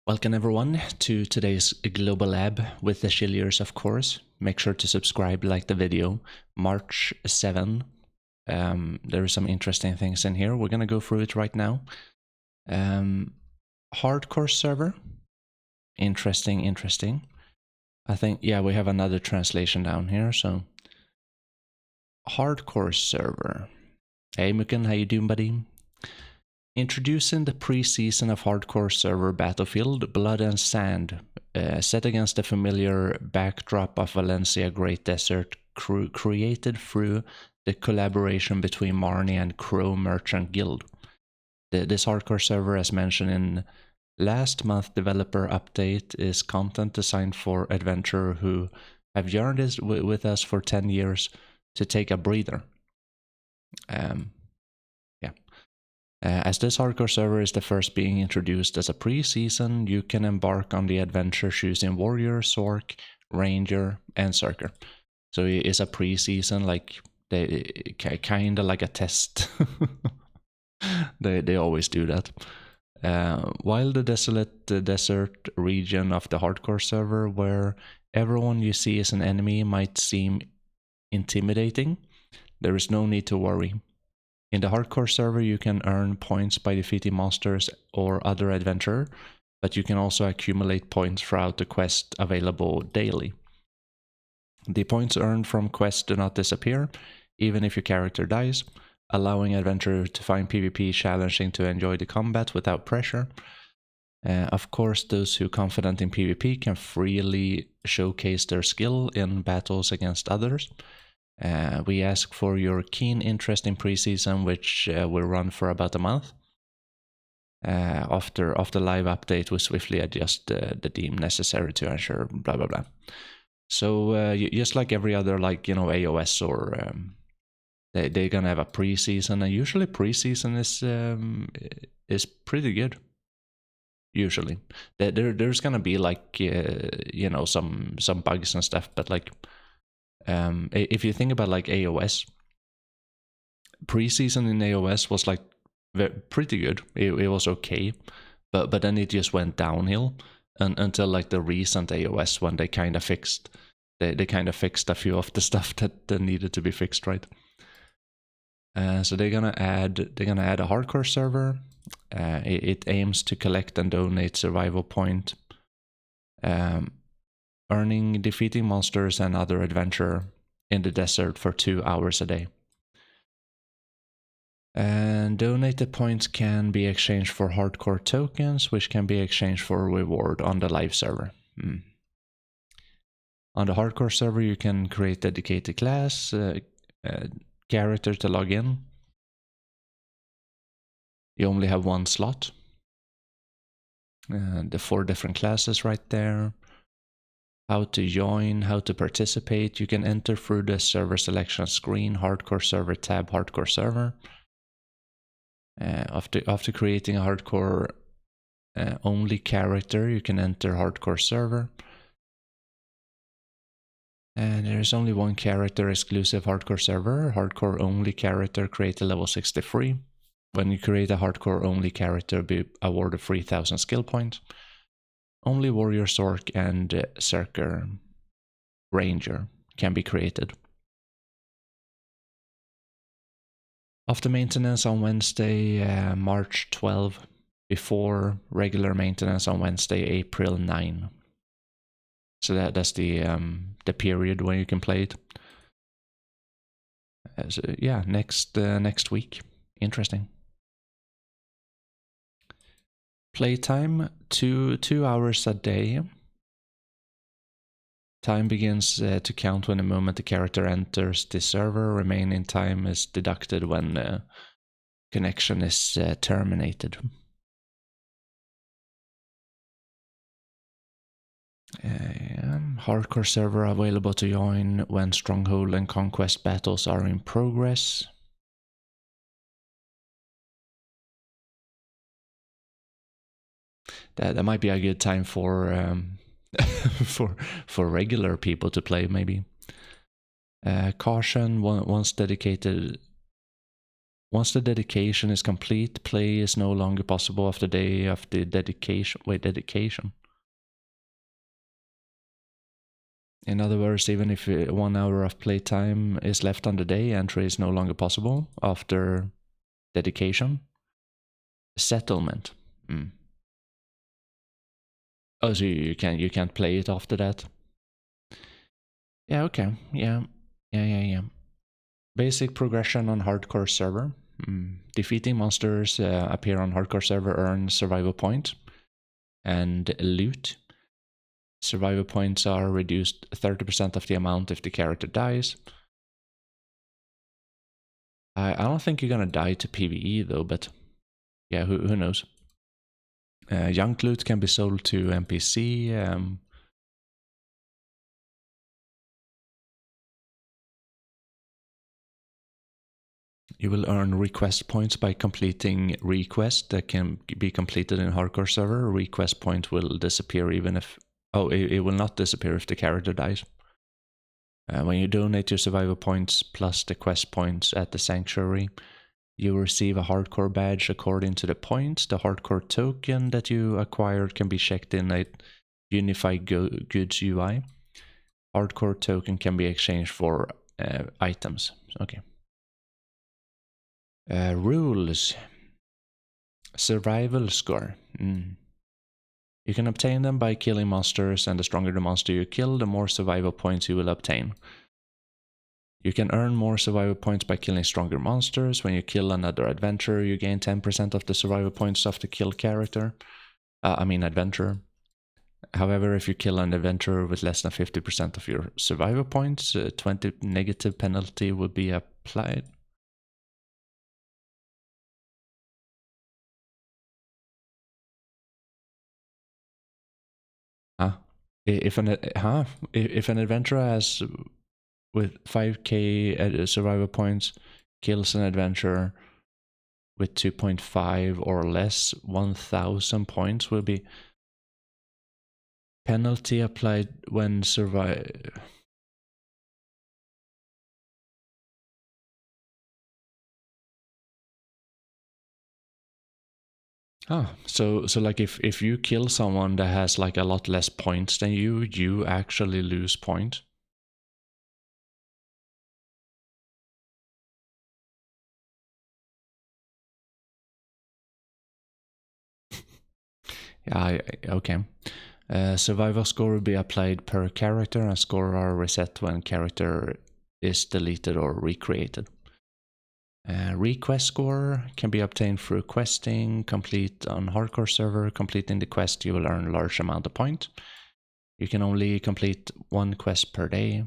Welcome everyone to today's Global Lab with TheChilliers, of course. Make sure to subscribe, like the video. March 7. There are some interesting things in here. We're gonna go through it right now. Hardcore server. Interesting. I think, yeah, we have another translation down here, so. Hardcore server. Hey Muken, how you doing, buddy? Introducing the pre-season of Hardcore server Battlefield Blood and Sand, set against the familiar backdrop of Valencia Great Desert, created through the collaboration between Marnie and Crow Merchant Guild. This Hardcore server, as mentioned in last month's developer update, is content designed for adventurers who have yearned with us for 10 years to take a breather. As this hardcore server is the first being introduced as a pre-season, you can embark on the adventure choosing Warrior, Sork, Ranger, and Zerker. So it's a pre-season, like kind of like a test. they always do that. While the desolate desert region of the hardcore server, where everyone you see as an enemy might seem intimidating, there is no need to worry. In the hardcore server, you can earn points by defeating monsters or other adventurers, but you can also accumulate points throughout the quest available daily. The points earned from quests do not disappear, even if your character dies, allowing adventurers to find PvP challenging to enjoy the combat without pressure. Of course, those who are confident in PvP can freely showcase their skill in battles against others. We ask for your keen interest in preseason, which will run for about a month. After live update, we swiftly adjust the deem necessary to ensure blah blah blah. So just like every other, like, you know, AOS or they're gonna have a preseason, and usually preseason is pretty good. Usually, there's gonna be like you know, some bugs and stuff, but like. If you think about like AOS, preseason in AOS was like pretty good. It was okay, but then it just went downhill until like the recent AOS, when they kind of fixed they kind of fixed a few of the stuff that needed to be fixed, right? So they're gonna add a hardcore server. It aims to collect and donate survival point. Earning defeating monsters and other adventure in the desert for 2 hours a day. And donated points can be exchanged for hardcore tokens, which can be exchanged for reward on the live server. On the hardcore server, you can create dedicated class, character to log in. You only have one slot. The 4 different classes right there. How to join, how to participate. You can enter through the server selection screen, hardcore server tab, hardcore server. After creating a hardcore only character, you can enter hardcore server. And there's only one character exclusive hardcore server. Hardcore only character created level 63. When you create a hardcore only character, be awarded 3000 skill points. Only Warrior, Sork, and Zerker Ranger can be created. After maintenance on Wednesday, March 12, before regular maintenance on Wednesday, April 9. So that's the period when you can play it. So yeah, next week. Interesting. Playtime, 2 hours a day. Time begins to count when the moment the character enters the server. Remaining time is deducted when the connection is terminated. Hardcore server available to join when stronghold and conquest battles are in progress. That might be a good time for for regular people to play, maybe. Caution: once dedicated Once the dedication is complete, play is no longer possible after the day of the dedication. Wait, dedication. In other words, even if 1 hour of playtime is left on the day, entry is no longer possible after dedication. Settlement. Oh, so you can't play it after that. Yeah. Okay. Yeah. Basic progression on hardcore server. Defeating monsters appear on hardcore server earn survival point and loot. Survival points are reduced 30% of the amount if the character dies. I don't think you're gonna die to PvE though, but yeah, who knows? Junk loot can be sold to NPC. You will earn request points by completing requests that can be completed in hardcore server. Request point will disappear even if... Oh, it will not disappear if the character dies. When you donate your survival points plus the quest points at the sanctuary, you will receive a hardcore badge according to the points. The hardcore token that you acquired can be checked in a unified goods UI. Hardcore token can be exchanged for items. Okay. Rules. Survival score. You can obtain them by killing monsters, and the stronger the monster you kill, the more survival points you will obtain. You can earn more survival points by killing stronger monsters. When you kill another adventurer, you gain 10% of the survival points of the killed character. Adventurer. However, if you kill an adventurer with less than 50% of your survival points, 20 negative penalty will be applied. If an adventurer has with 5k survival points kills an adventurer with 2.5 or less, 1000 points will be penalty applied when survive. So like if you kill someone that has like a lot less points than you actually lose point. Yeah, okay. Survival score will be applied per character, and score are reset when character is deleted or recreated. Request score can be obtained through questing. Complete on hardcore server. Completing the quest, you will earn a large amount of points. You can only complete one quest per day.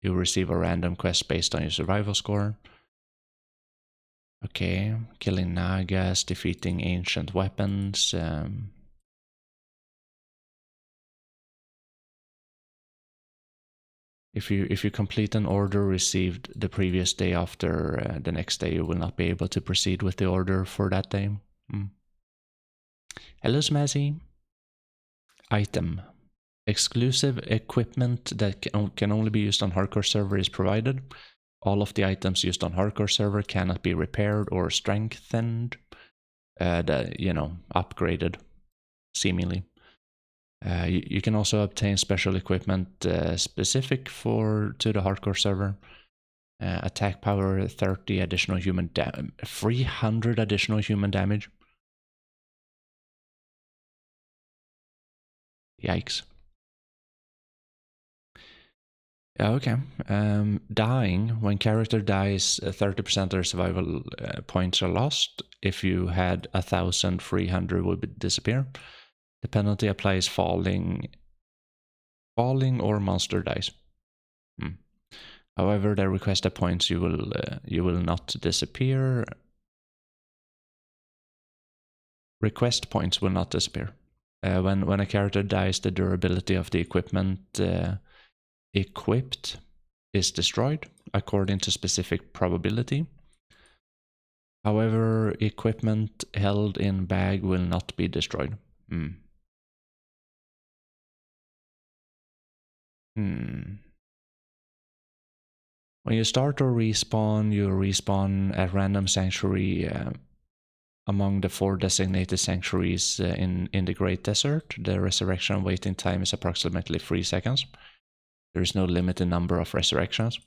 You will receive a random quest based on your survival score. Okay, killing Nagas, defeating ancient weapons. If you complete an order received the previous day after the next day, you will not be able to proceed with the order for that day. Hello, Smazzy. Item. Exclusive equipment that can only be used on hardcore server is provided. All of the items used on hardcore server cannot be repaired or strengthened. Upgraded, seemingly. You can also obtain special equipment specific to the hardcore server. Attack power 30 additional human damage, 300 additional human damage. Yikes. Okay. Dying. When character dies, 30% of their survival points are lost. If you had 1,300, would disappear. The penalty applies falling or monster dies. However, the requested points you will not disappear. Request points will not disappear. When a character dies, the durability of the equipment equipped is destroyed according to specific probability. However, equipment held in bag will not be destroyed. When you start or respawn, you respawn at random sanctuary among the 4 designated sanctuaries in the Great Desert. The resurrection waiting time is approximately 3 seconds. There is no limited number of resurrections.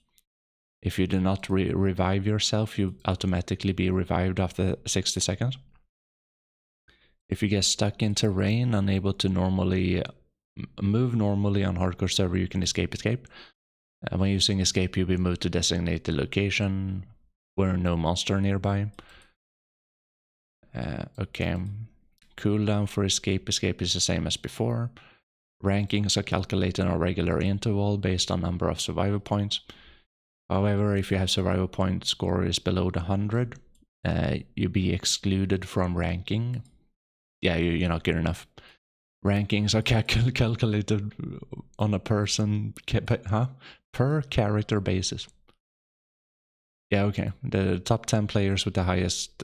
If you do not revive yourself, you automatically be revived after 60 seconds. If you get stuck in terrain, unable to move normally on hardcore server, you can escape. When using escape, you'll be moved to designated location where no monster nearby. Okay. Cooldown for escape. Escape is the same as before. Rankings are calculated on a regular interval based on number of survival points. However, if you have survival point score is below the 100, you'll be excluded from ranking. Yeah, you're not good enough. Rankings are calculated on a per character basis. Yeah, okay. The top 10 players with the highest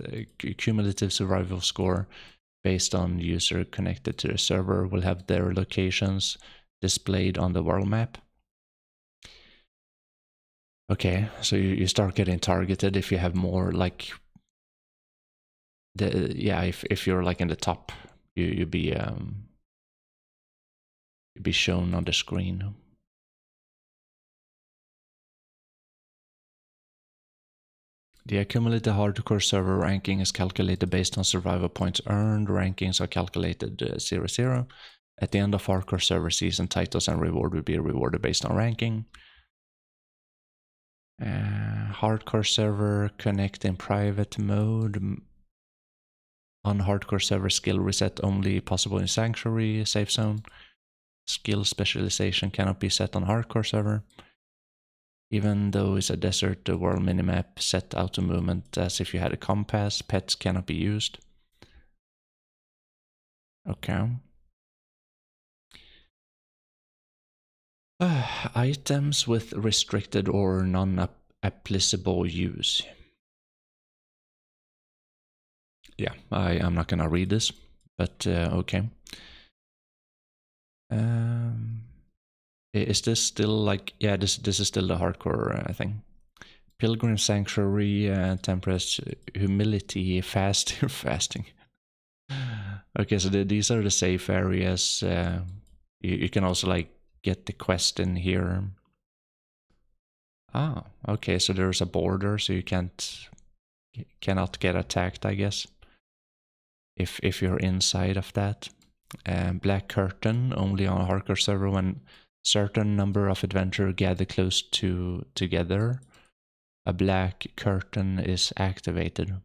cumulative survival score based on user connected to the server will have their locations displayed on the world map. Okay, so you start getting targeted if you have more like if you're like in the top, you'd be shown on the screen. The accumulated hardcore server ranking is calculated based on survival points earned. Rankings are calculated 0-0. At the end of hardcore server season, titles and reward will be rewarded based on ranking. Hardcore server connect in private mode. On hardcore server, skill reset only possible in sanctuary, safe zone. Skill specialization cannot be set on hardcore server. Even though it's a desert, the world minimap set auto movement as if you had a compass. Pets cannot be used. Okay. Items with restricted or non-applicable use. Yeah, I'm not gonna read this, but okay. Is this still like, yeah, this is still the hardcore thing. Pilgrim Sanctuary, Temperance, Humility, fasting. Okay, so these are the safe areas. You can also like get the quest in here. Ah, okay, so there's a border, so you cannot get attacked, I guess. If you're inside of that. Black Curtain, only on a hardcore server when certain number of adventurers gather close together. A black curtain is activated.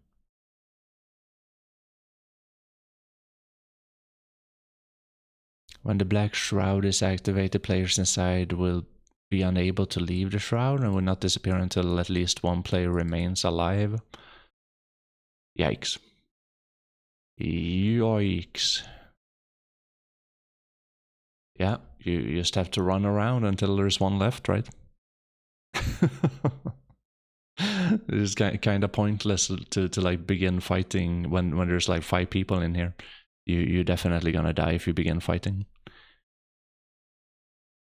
When the black shroud is activated, players inside will be unable to leave the shroud and will not disappear until at least one player remains alive. Yikes. Yikes. Yeah, you just have to run around until there's one left, right? It's kind of pointless to like begin fighting when there's like 5 people in here. You're definitely gonna die if you begin fighting.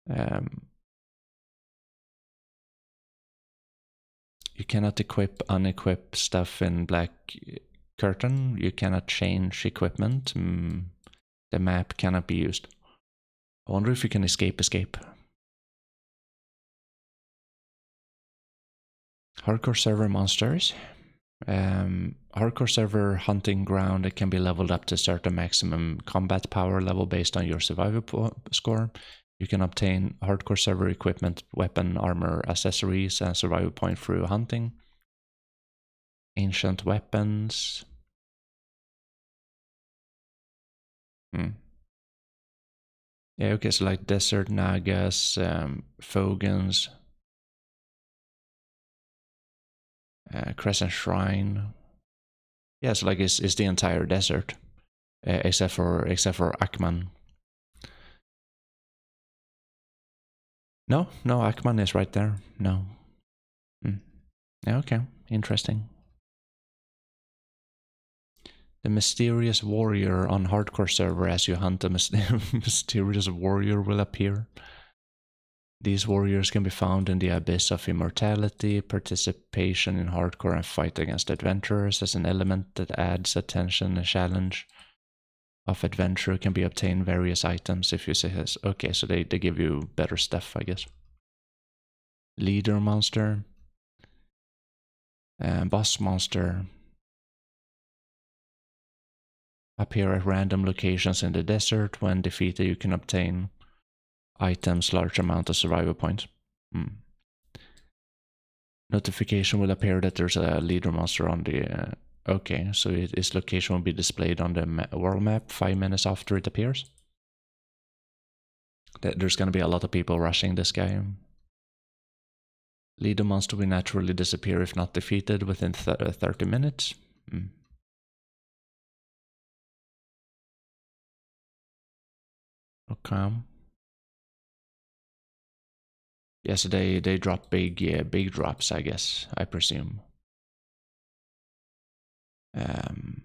You cannot unequip stuff in Black Curtain. You cannot change equipment. The map cannot be used. I wonder if you can escape. Hardcore server monsters. Hardcore server hunting ground, it can be leveled up to a certain maximum combat power level based on your survival score. You can obtain hardcore server equipment, weapon, armor, accessories, and survival point through hunting. Ancient weapons. Yeah, okay, so like desert nagas, Fogans, Crescent Shrine. Yeah, so like it's the entire desert, except for Akman. No, Akman is right there. No. Yeah, okay, interesting. The mysterious warrior on hardcore server, as you hunt a mysterious warrior will appear. These warriors can be found in the abyss of immortality. Participation in hardcore and fight against adventurers as an element that adds attention and challenge of adventure can be obtained various items if you say this. Okay, so they give you better stuff, I guess. Leader monster. Boss monster. Appear at random locations in the desert. When defeated, you can obtain items, large amount of survival points. Notification will appear that there's a leader monster on the... okay, so its location will be displayed on the world map 5 minutes after it appears. There's going to be a lot of people rushing this guy. Leader monster will naturally disappear if not defeated within 30 minutes. Okay. Yes, they drop big drops, I guess, I presume. The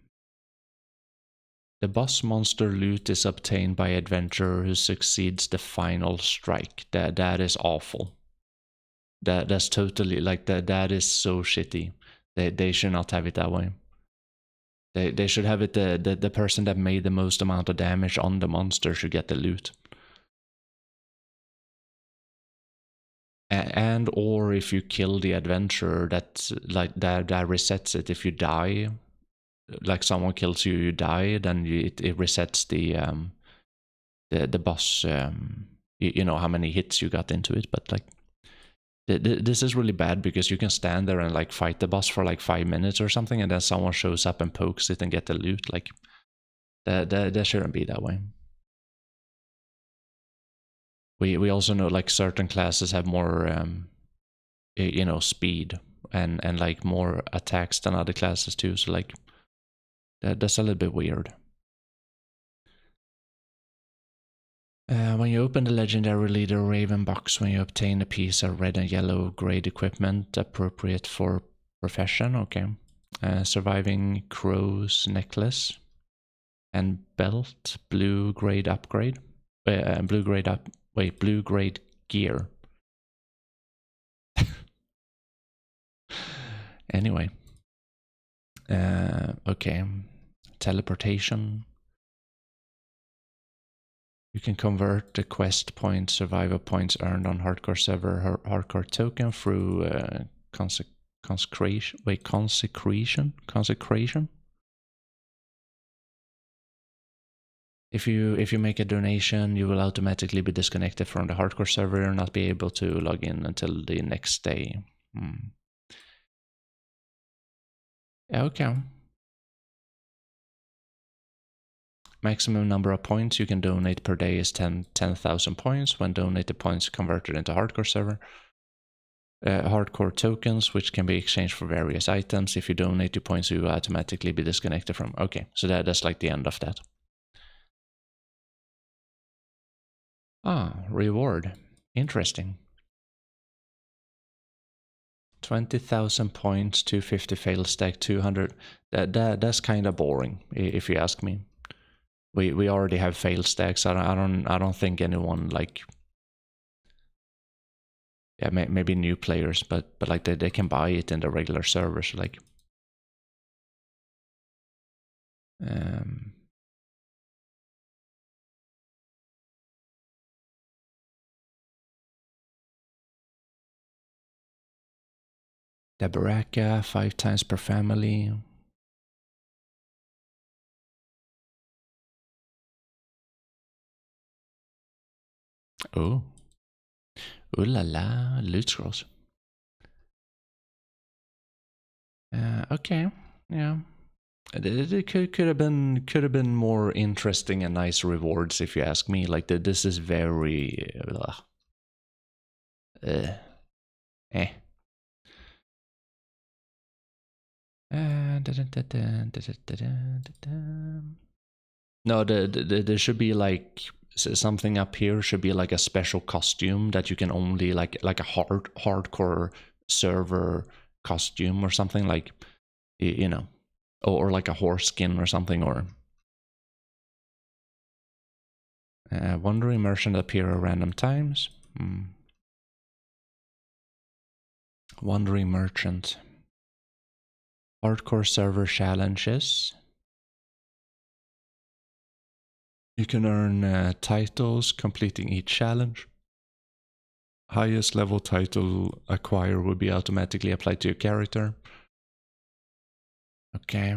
boss monster loot is obtained by adventurer who succeeds the final strike. That is awful. That's totally like that is so shitty. They should not have it that way. They should have it the person that made the most amount of damage on the monster should get the loot. And or if you kill the adventurer, that like that resets it. If you die, like someone kills you, you die, then it resets the boss. You know how many hits you got into it, but like this is really bad because you can stand there and like fight the boss for like 5 minutes or something, and then someone shows up and pokes it and get the loot. Like that shouldn't be that way. We also know like certain classes have more you know, speed and like more attacks than other classes too, so like that's a little bit weird. When you open the legendary leader Raven box, when you obtain a piece of red and yellow grade equipment appropriate for profession, okay. Surviving crow's necklace and belt, blue grade upgrade, blue grade gear. Anyway, okay, teleportation. You can convert the quest points, survival points earned on hardcore server hardcore token through consecration. Wait, consecration. If you make a donation, you will automatically be disconnected from the hardcore server and not be able to log in until the next day. Okay. Maximum number of points you can donate per day is 10,000 points. When donated points converted into hardcore server. Hardcore tokens, which can be exchanged for various items. If you donate 2 points, you will automatically be disconnected from. Okay, so that's like the end of that. Ah, reward. Interesting. 20,000 points, 250 fail stack, 200. That's kind of boring, if you ask me. We already have fail stacks. I don't think anyone like. Yeah, maybe new players, but like they can buy it in the regular servers, like. The Baraka, 5 times per family. Oh. Ooh la la, loot scrolls. Okay, yeah. It could have been more interesting and nice rewards if you ask me. Like this is very eh. No, there should be like something up here. Should be like a special costume that you can only like a hardcore server costume or something, like, you know, or like a horse skin or something, or wandering merchant appear at random times. Wandering Merchant. Hardcore server challenges. You can earn titles completing each challenge. Highest level title acquired will be automatically applied to your character. Okay.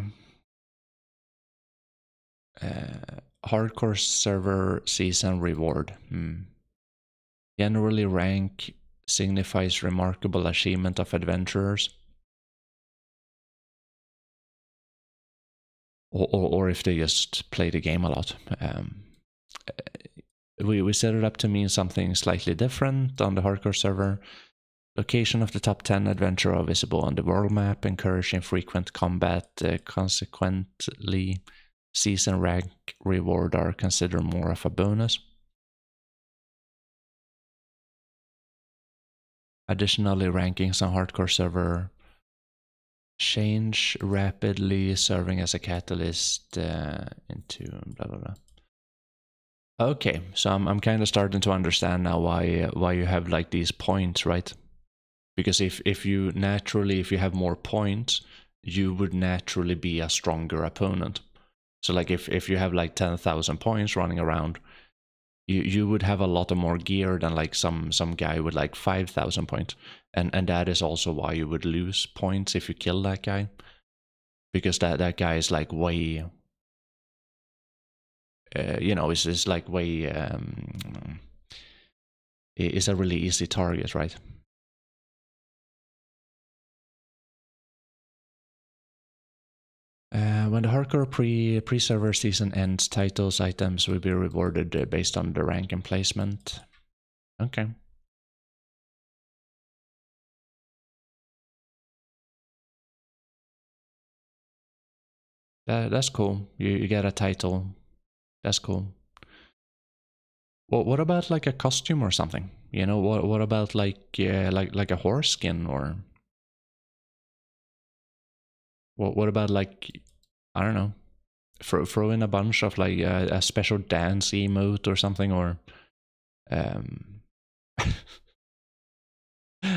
Hardcore server season reward. Generally, rank signifies remarkable achievement of adventurers. Or if they just play the game a lot. We set it up to mean something slightly different on the hardcore server. Location of the top 10 adventurer are visible on the world map, encouraging frequent combat. Consequently, season rank reward are considered more of a bonus. Additionally, rankings on hardcore server change rapidly, serving as a catalyst into blah blah blah. Okay, so I'm kind of starting to understand now why you have like these points, right? Because if you have more points, you would naturally be a stronger opponent. So like if you have like 10,000 points running around, you would have a lot of more gear than like some guy with like 5,000 points, and that is also why you would lose points if you kill that guy, because that guy is like way, is like way is a really easy target, right? When the hardcore pre-server season ends, titles items will be rewarded based on the rank and placement. Okay. That's cool. You get a title. That's cool. Well, what about like a costume or something? You know, what about like a horse skin, or what about like, I don't know, throw in a bunch of like a special dance emote or something, or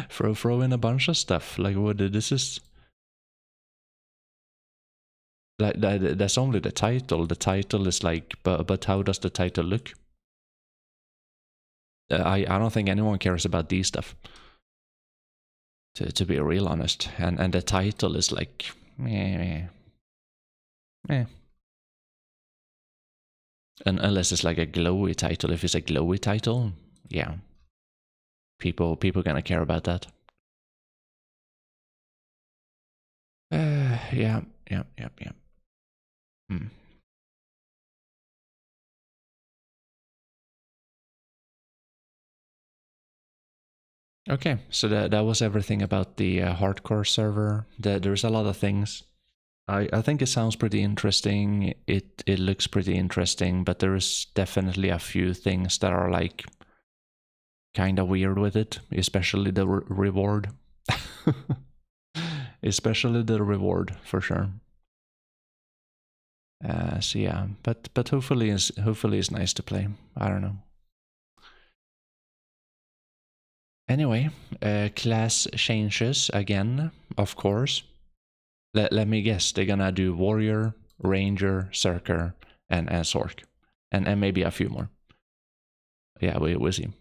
throw in a bunch of stuff. Like what this is. That's only the title. The title is like, but how does the title look? I don't think anyone cares about these stuff. To be real honest, and the title is like, And unless it's like a glowy title. If it's a glowy title, yeah, people gonna care about that. Yeah. Okay, so that was everything about the hardcore server. There's a lot of things. I think it sounds pretty interesting. It looks pretty interesting, but there's definitely a few things that are like kind of weird with it, especially the reward. Especially the reward, for sure. So yeah, but hopefully it's nice to play. I don't know. Anyway, class changes again, of course. Let me guess, they're gonna do warrior, ranger, Zerker, and sork, and maybe a few more. Yeah, we'll see.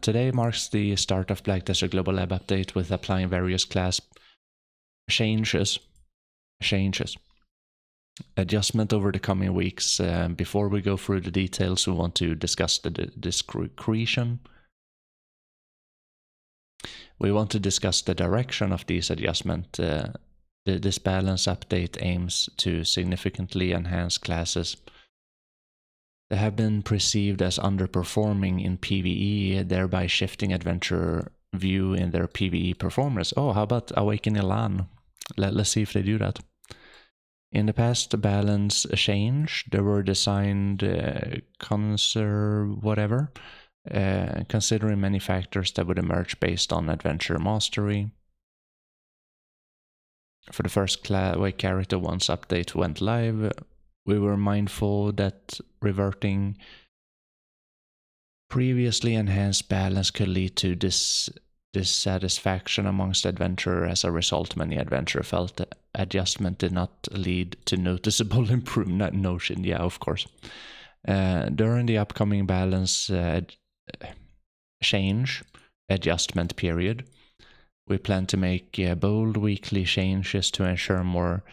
Today marks the start of Black Desert Global Lab update with applying various class changes. Adjustment over the coming weeks. Before we go through the details, we want to discuss the discretion. We want to discuss the direction of these adjustments. This balance update aims to significantly enhance classes that have been perceived as underperforming in PvE, thereby shifting adventurer view in their PvE performance. Oh, how about Awaken Elan? Let's see if they do that. In the past, the balance changed. They were designed considering many factors that would emerge based on adventure mastery. For the first character, once update went live, we were mindful that reverting previously enhanced balance could lead to dissatisfaction amongst adventurers. As a result, many adventurers felt the adjustment did not lead to noticeable improvement. Notion, yeah, of course. During the upcoming balance change adjustment period, we plan to make bold weekly changes to ensure more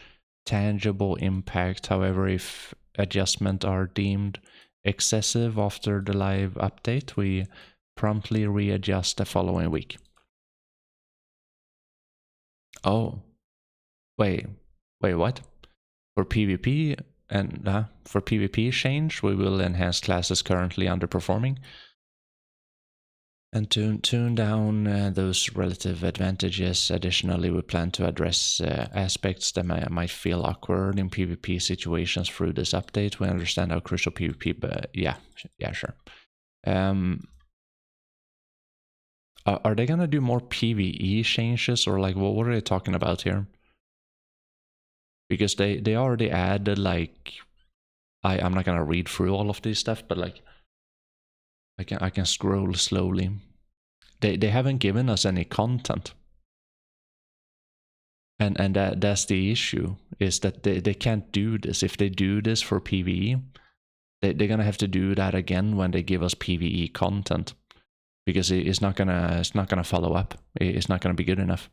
tangible impact. However, if adjustments are deemed excessive after the live update, we promptly readjust the following week. Oh, wait, what? For PvP for PvP change, we will enhance classes currently underperforming and tune down those relative advantages. Additionally, we plan to address aspects that might feel awkward in PvP situations through this update. We understand how crucial PvP, but yeah, sure. Are they gonna do more PvE changes, or like what are they talking about here? Because they already added like I'm not gonna read through all of this stuff, but like I can scroll slowly. They haven't given us any content, and that's the issue, is that they can't do this. If they do this for PvE, they're gonna have to do that again when they give us PvE content, because it's not gonna follow up. It's not gonna be good enough.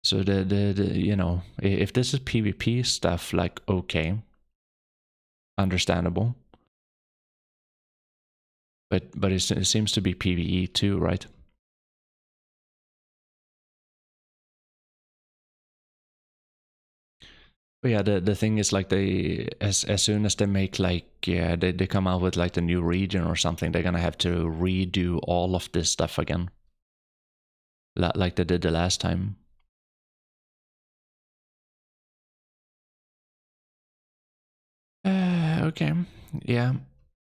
So the you know, if this is PvP stuff, like, okay, understandable. But it seems to be PvE too, right? But yeah, the thing is, like, they as soon as they make like they come out with like the new region or something, they're gonna have to redo all of this stuff again, like they did the last time. Okay, yeah.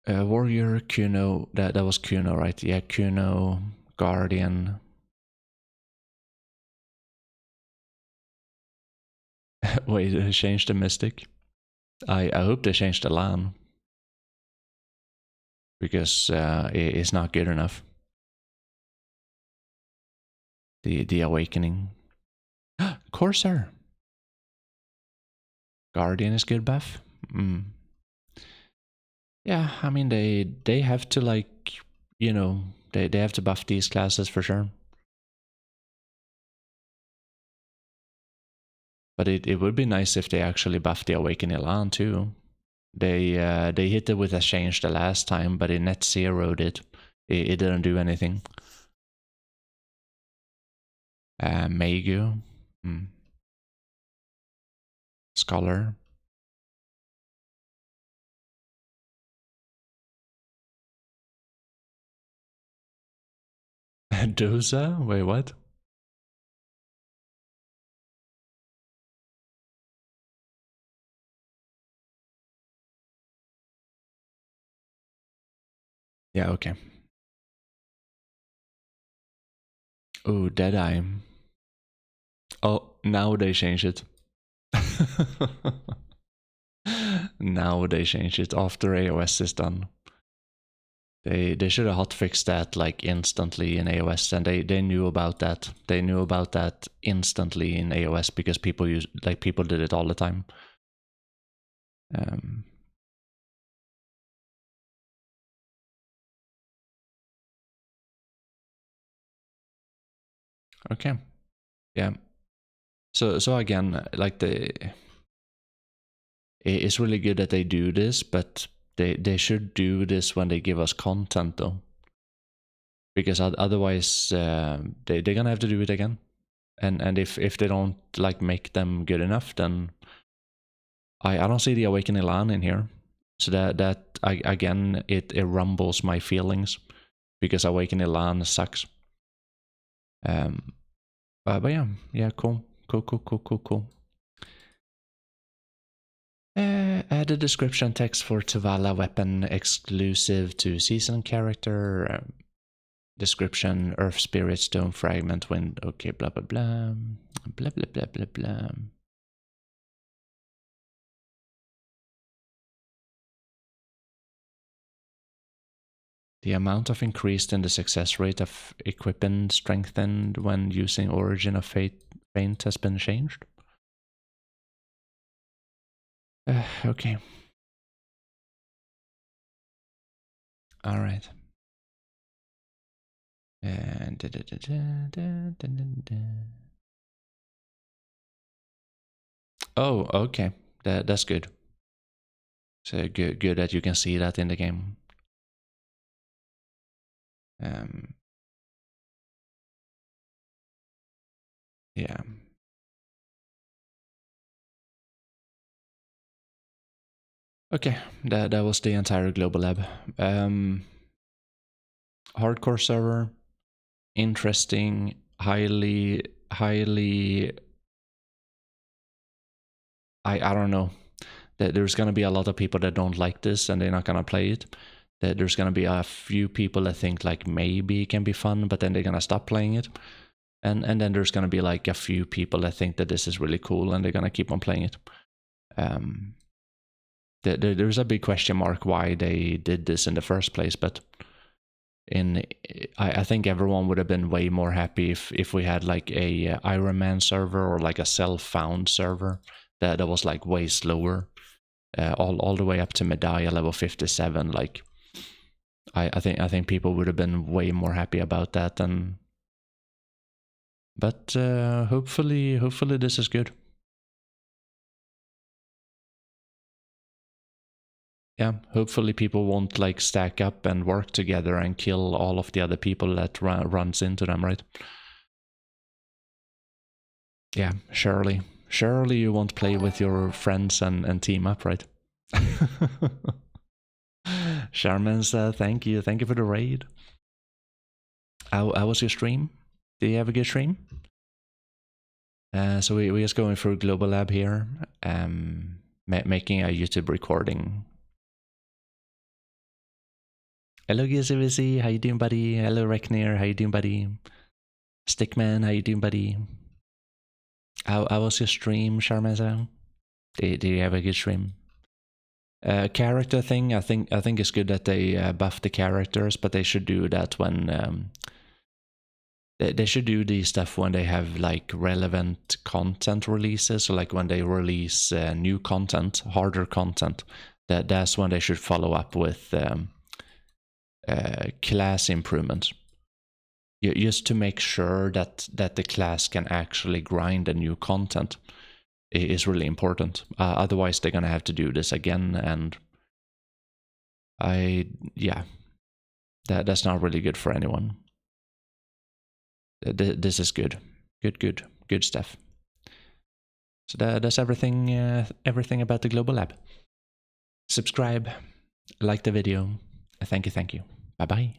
Warrior, Kuno, that was Kuno, right? Yeah, Kuno, Guardian. Wait, they changed the Mystic? I hope they changed the LAN, because it's not good enough. The Awakening. Corsair. Guardian is good buff. Yeah, I mean they have to, like, you know, they have to buff these classes for sure. But it would be nice if they actually buff the Awakening LAN too. They hit it with a change the last time, but it net zeroed it. It didn't do anything. Magu. Scholar. Doza? Wait, what? Yeah, okay. Oh, Deadeye. Oh, now they change it. Now they change it after AOS is done. They should have hotfixed that like instantly in AOS, and they knew about that. They knew about that instantly in AOS because people did it all the time. Okay, yeah. So again, like it's really good that they do this, but they should do this when they give us content though, because otherwise they're gonna have to do it again, and if they don't like make them good enough, then I don't see the Awakening LAN in here. So that again, it rumbles my feelings, because Awakening LAN sucks. But yeah, cool. Add a description text for Tuvala weapon exclusive to season character. Description: Earth Spirit, Stone Fragment, Wind. Okay, blah blah blah. Blah blah blah blah blah. The amount of increase in the success rate of equipment strengthened when using Origin of Faint has been changed. Okay. All right. Oh, okay. That's good. So good that you can see that in the game. Yeah. Okay, that was the entire global lab. Hardcore server, interesting, highly. I don't know. There's gonna be a lot of people that don't like this and they're not gonna play it. There's gonna be a few people that think like maybe it can be fun, but then they're gonna stop playing it. And then there's gonna be like a few people that think that this is really cool and they're gonna keep on playing it. There's a big question mark why they did this in the first place, but I think everyone would have been way more happy if we had like a Iron Man server or like a self-found server that was like way slower, all the way up to Medaya level 57. Like I think people would have been way more happy about that. But hopefully this is good. Yeah, hopefully people won't like stack up and work together and kill all of the other people that runs into them, right? Yeah, surely you won't play with your friends and team up, right? Sharman's, thank you for the raid. How was your stream? Did you have a good stream? So we're just going through Global Lab here, making a YouTube recording. Hello GZVC, how you doing, buddy? Hello Reknir, how you doing, buddy? Stickman, how you doing, buddy? How was your stream, Sharmaza? Did you have a good stream? Character thing, I think it's good that they buff the characters, but they should do that when they should do the stuff when they have like relevant content releases, so like when they release new content, harder content. That's when they should follow up with class improvements. Just to make sure that the class can actually grind the new content is really important. Otherwise, they're gonna have to do this again, and that's not really good for anyone. This is good stuff. So that's everything about the Global Lab. Subscribe, like the video. Thank you. Bye bye.